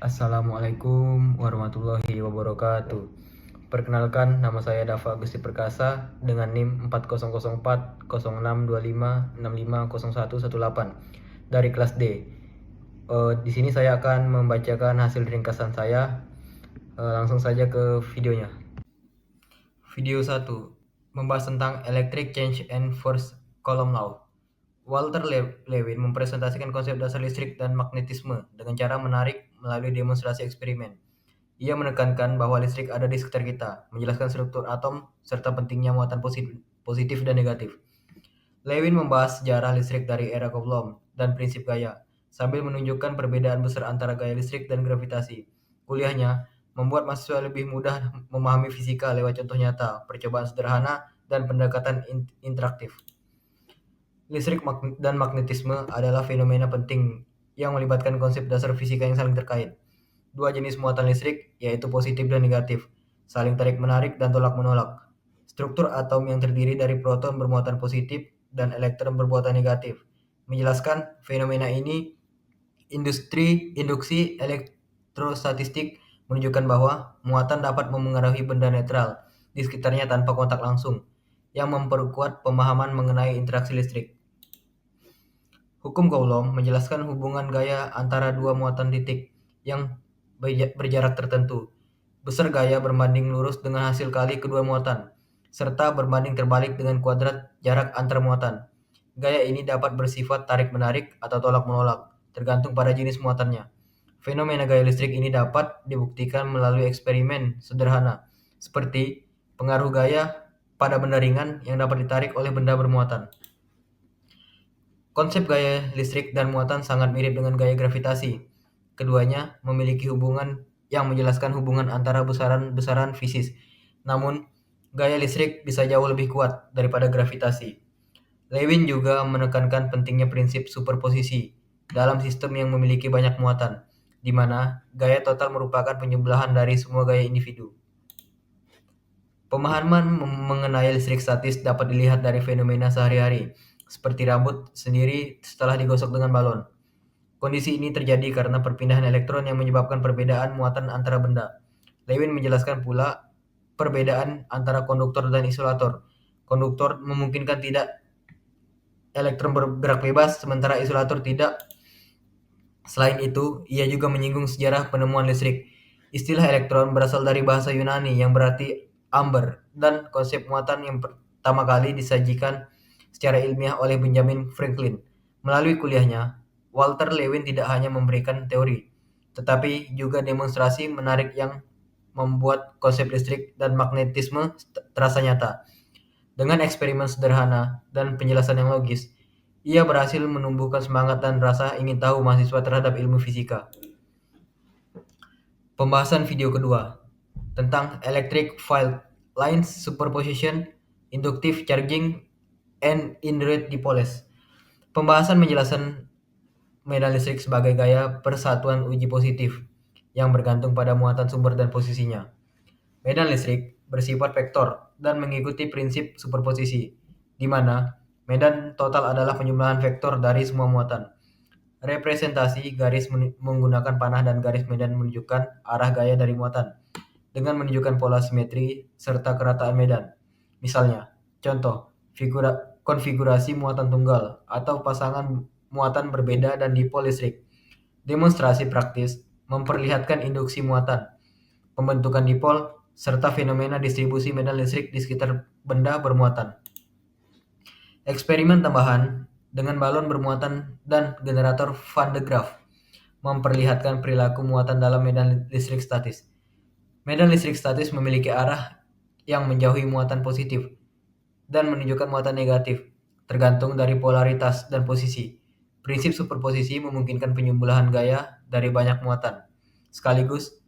Assalamualaikum warahmatullahi wabarakatuh. Perkenalkan, nama saya Dava Gusti Perkasa dengan NIM 40040625650118 dari kelas D. Di sini saya akan membacakan hasil ringkasan saya. Langsung saja ke videonya. Video 1 membahas tentang Electric Change and Force Coulomb Law. Walter Lewin mempresentasikan konsep dasar listrik dan magnetisme dengan cara menarik melalui demonstrasi eksperimen. Ia menekankan bahwa listrik ada di sekitar kita, menjelaskan struktur atom, serta pentingnya muatan positif dan negatif. Lewin membahas sejarah listrik dari era Coulomb dan prinsip gaya, sambil menunjukkan perbedaan besar antara gaya listrik dan gravitasi. Kuliahnya membuat mahasiswa lebih mudah memahami fisika lewat contoh nyata, percobaan sederhana, dan pendekatan interaktif. Listrik dan magnetisme adalah fenomena penting yang melibatkan konsep dasar fisika yang saling terkait. Dua jenis muatan listrik, yaitu positif dan negatif, saling tarik-menarik dan tolak-menolak. Struktur atom yang terdiri dari proton bermuatan positif dan elektron bermuatan negatif. Menjelaskan fenomena ini, induksi elektrostatistik menunjukkan bahwa muatan dapat memengaruhi benda netral di sekitarnya tanpa kontak langsung, yang memperkuat pemahaman mengenai interaksi listrik. Hukum Coulomb menjelaskan hubungan gaya antara dua muatan titik yang berjarak tertentu. Besar gaya berbanding lurus dengan hasil kali kedua muatan, serta berbanding terbalik dengan kuadrat jarak antar muatan. Gaya ini dapat bersifat tarik-menarik atau tolak-menolak, tergantung pada jenis muatannya. Fenomena gaya listrik ini dapat dibuktikan melalui eksperimen sederhana, seperti pengaruh gaya pada benda ringan yang dapat ditarik oleh benda bermuatan. Konsep gaya listrik dan muatan sangat mirip dengan gaya gravitasi. Keduanya memiliki hubungan yang menjelaskan hubungan antara besaran-besaran fisis. Namun, gaya listrik bisa jauh lebih kuat daripada gravitasi. Lewin juga menekankan pentingnya prinsip superposisi dalam sistem yang memiliki banyak muatan, di mana gaya total merupakan penjumlahan dari semua gaya individu. Pemahaman mengenai listrik statis dapat dilihat dari fenomena sehari-hari, seperti rambut sendiri setelah digosok dengan balon. Kondisi ini terjadi karena perpindahan elektron yang menyebabkan perbedaan muatan antara benda. Lewin menjelaskan pula perbedaan antara konduktor dan isolator. Konduktor memungkinkan tidak elektron bergerak bebas, sementara isolator tidak. Selain itu, ia juga menyinggung sejarah penemuan listrik. Istilah elektron berasal dari bahasa Yunani yang berarti amber, dan konsep muatan yang pertama kali disajikan secara ilmiah oleh Benjamin Franklin. Melalui kuliahnya, Walter Lewin tidak hanya memberikan teori, tetapi juga demonstrasi menarik yang membuat konsep listrik dan magnetisme terasa nyata. Dengan eksperimen sederhana dan penjelasan yang logis, ia berhasil menumbuhkan semangat dan rasa ingin tahu mahasiswa terhadap ilmu fisika. Pembahasan video kedua tentang electric field lines superposition, inductive charging, and indirect dipoles. Pembahasan menjelaskan medan listrik sebagai gaya persatuan uji positif yang bergantung pada muatan sumber dan posisinya. Medan listrik bersifat vektor dan mengikuti prinsip superposisi, di mana medan total adalah penjumlahan vektor dari semua muatan. Representasi garis menggunakan panah dan garis medan menunjukkan arah gaya dari muatan, dengan menunjukkan pola simetri serta kerataan medan. Misalnya, contoh, konfigurasi muatan tunggal atau pasangan muatan berbeda dan dipol listrik. Demonstrasi praktis memperlihatkan induksi muatan, pembentukan dipol, serta fenomena distribusi medan listrik di sekitar benda bermuatan. Eksperimen tambahan dengan balon bermuatan dan generator Van de Graaff memperlihatkan perilaku muatan dalam medan listrik statis. Medan listrik statis memiliki arah yang menjauhi muatan positif dan menunjukkan muatan negatif, tergantung dari polaritas dan posisi. Prinsip superposisi memungkinkan penjumlahan gaya dari banyak muatan. Sekaligus,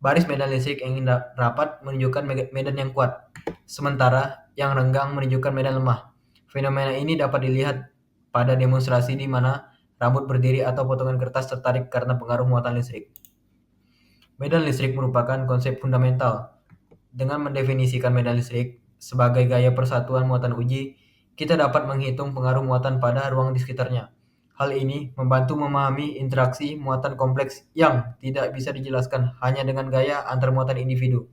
baris medan listrik yang rapat menunjukkan medan yang kuat, sementara yang renggang menunjukkan medan lemah. Fenomena ini dapat dilihat pada demonstrasi di mana rambut berdiri atau potongan kertas tertarik karena pengaruh muatan listrik. Medan listrik merupakan konsep fundamental. Dengan mendefinisikan medan listrik sebagai gaya persatuan muatan uji, kita dapat menghitung pengaruh muatan pada ruang di sekitarnya. Hal ini membantu memahami interaksi muatan kompleks yang tidak bisa dijelaskan hanya dengan gaya antar muatan individu.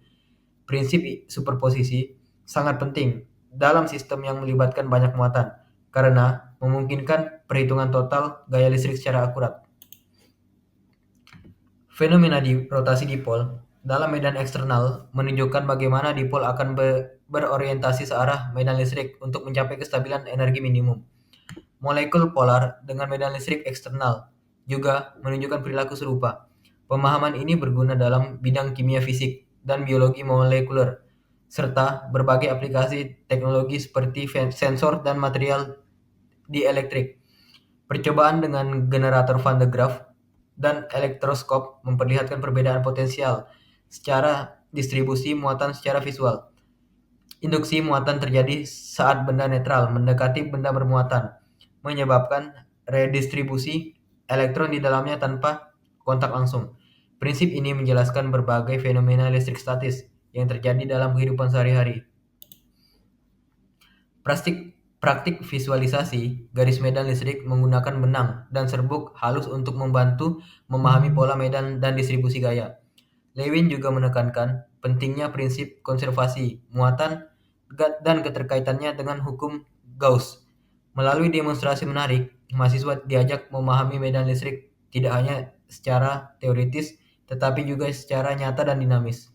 Prinsip superposisi sangat penting dalam sistem yang melibatkan banyak muatan karena memungkinkan perhitungan total gaya listrik secara akurat. Fenomena rotasi dipol dalam medan eksternal menunjukkan bagaimana dipol akan berorientasi searah medan listrik untuk mencapai kestabilan energi minimum. Molekul polar dengan medan listrik eksternal juga menunjukkan perilaku serupa. Pemahaman ini berguna dalam bidang kimia fisik dan biologi molekuler, serta berbagai aplikasi teknologi seperti sensor dan material dielektrik. Percobaan dengan generator Van de Graaff dan elektroskop memperlihatkan perbedaan potensial secara distribusi muatan secara visual. Induksi muatan terjadi saat benda netral mendekati benda bermuatan, menyebabkan redistribusi elektron di dalamnya tanpa kontak langsung. Prinsip ini menjelaskan berbagai fenomena listrik statis yang terjadi dalam kehidupan sehari-hari. Praktik visualisasi garis medan listrik menggunakan benang dan serbuk halus untuk membantu memahami pola medan dan distribusi gaya. Lewin juga menekankan pentingnya prinsip konservasi muatan dan keterkaitannya dengan hukum Gauss. Melalui demonstrasi menarik, mahasiswa diajak memahami medan listrik tidak hanya secara teoritis, tetapi juga secara nyata dan dinamis.